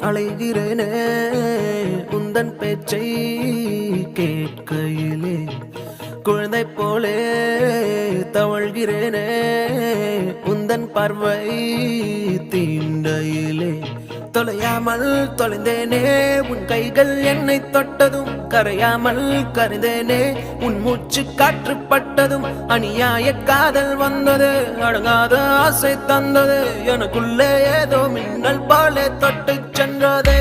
அலைகிறேனே உந்தன் பேச்சை கேட்கையிலே குழந்தை போலே தவழ்கிறேனே உந்தன் பார்வை தீண்டையிலே தொலையாமல் தொலைந்தேனே உன் கைகள் என்னை தொட்டதும் கரையாமல் கருந்தேனே உன் மூச்சு காற்று பட்டதும் அநியாய காதல் வந்தது அடங்காத ஆசை தந்தது எனக்குள்ளே ஏதோ மின்னல் போலே தொட்டு சென்றதே